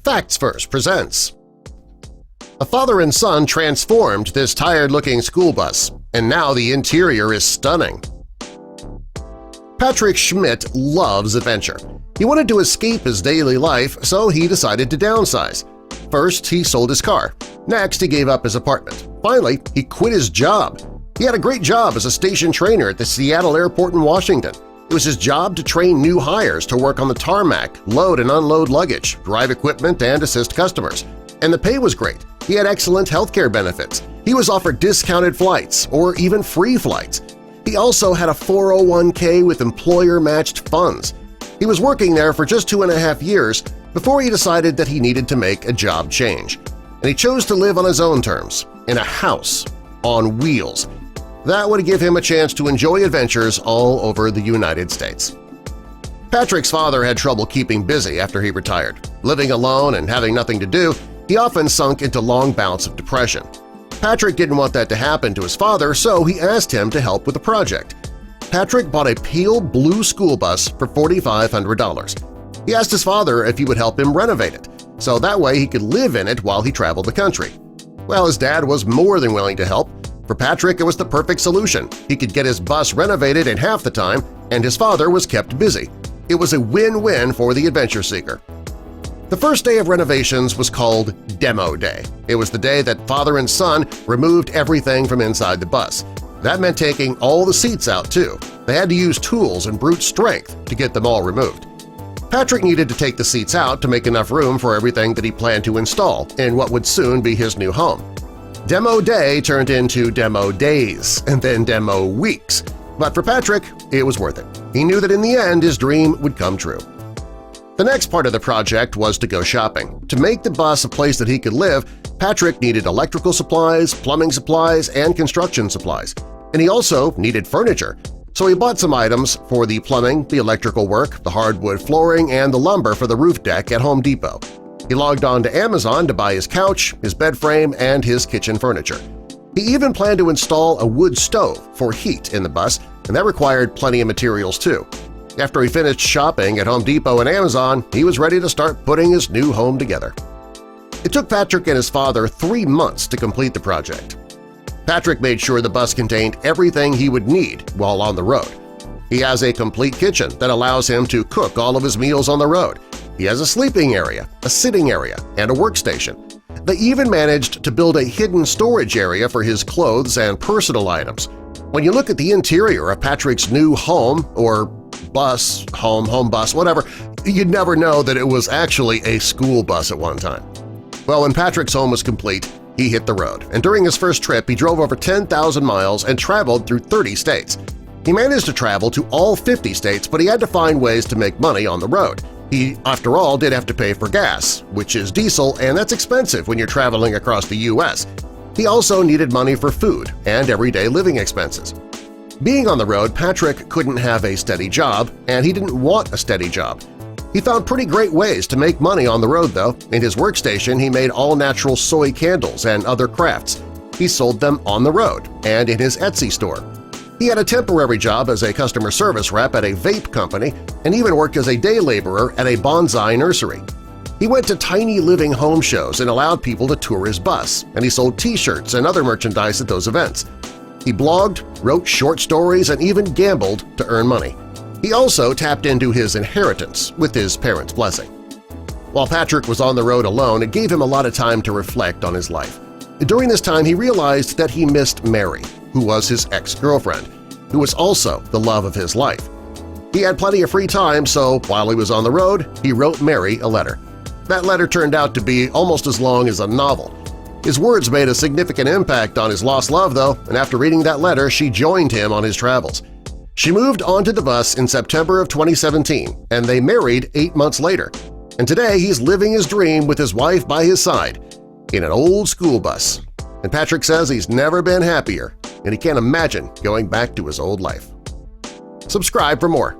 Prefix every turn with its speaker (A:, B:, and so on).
A: Facts First presents. A father and son transformed this tired-looking school bus, and now the interior is stunning. Patrick Schmidt loves adventure. He wanted to escape his daily life, so he decided to downsize. First, he sold his car. Next, he gave up his apartment. Finally, he quit his job. He had a great job as a station trainer at the Seattle Airport in Washington. It was his job to train new hires to work on the tarmac, load and unload luggage, drive equipment, and assist customers. And the pay was great. He had excellent healthcare benefits. He was offered discounted flights or even free flights. He also had a 401k with employer-matched funds. He was working there for just 2.5 years before he decided that he needed to make a job change. And he chose to live on his own terms, in a house, on wheels. That would give him a chance to enjoy adventures all over the United States. Patrick's father had trouble keeping busy after he retired. Living alone and having nothing to do, he often sunk into long bouts of depression. Patrick didn't want that to happen to his father, so he asked him to help with the project. Patrick bought a pale blue school bus for $4,500. He asked his father if he would help him renovate it, so that way he could live in it while he traveled the country. Well, his dad was more than willing to help. For Patrick, it was the perfect solution. He could get his bus renovated in half the time, and his father was kept busy. It was a win-win for the adventure seeker. The first day of renovations was called Demo Day. It was the day that father and son removed everything from inside the bus. That meant taking all the seats out, too. They had to use tools and brute strength to get them all removed. Patrick needed to take the seats out to make enough room for everything that he planned to install in what would soon be his new home. Demo Day turned into Demo Days and then Demo Weeks, but for Patrick, it was worth it. He knew that in the end his dream would come true. The next part of the project was to go shopping. To make the bus a place that he could live, Patrick needed electrical supplies, plumbing supplies, and construction supplies. And he also needed furniture, so he bought some items for the plumbing, the electrical work, the hardwood flooring, and the lumber for the roof deck at Home Depot. He logged on to Amazon to buy his couch, his bed frame, and his kitchen furniture. He even planned to install a wood stove for heat in the bus, and that required plenty of materials too. After he finished shopping at Home Depot and Amazon, he was ready to start putting his new home together. It took Patrick and his father 3 months to complete the project. Patrick made sure the bus contained everything he would need while on the road. He has a complete kitchen that allows him to cook all of his meals on the road. He has a sleeping area, a sitting area, and a workstation. They even managed to build a hidden storage area for his clothes and personal items. When you look at the interior of Patrick's new home or bus, home bus, whatever, you'd never know that it was actually a school bus at one time. Well, when Patrick's home was complete, he hit the road, and during his first trip he drove over 10,000 miles and traveled through 30 states. He managed to travel to all 50 states, but he had to find ways to make money on the road. He, after all, did have to pay for gas, which is diesel, and that's expensive when you're traveling across the U.S. He also needed money for food and everyday living expenses. Being on the road, Patrick couldn't have a steady job, and he didn't want a steady job. He found pretty great ways to make money on the road, though. In his workstation, he made all-natural soy candles and other crafts. He sold them on the road and in his Etsy store. He had a temporary job as a customer service rep at a vape company and even worked as a day laborer at a bonsai nursery. He went to tiny living home shows and allowed people to tour his bus, and he sold T-shirts and other merchandise at those events. He blogged, wrote short stories, and even gambled to earn money. He also tapped into his inheritance with his parents' blessing. While Patrick was on the road alone, it gave him a lot of time to reflect on his life. During this time, he realized that he missed Mary, who was his ex-girlfriend, who was also the love of his life. He had plenty of free time, so while he was on the road, he wrote Mary a letter. That letter turned out to be almost as long as a novel. His words made a significant impact on his lost love, though, and after reading that letter, she joined him on his travels. She moved onto the bus in September of 2017, and they married 8 months later. And today he's living his dream with his wife by his side in an old school bus. And Patrick says he's never been happier, and he can't imagine going back to his old life. Subscribe for more.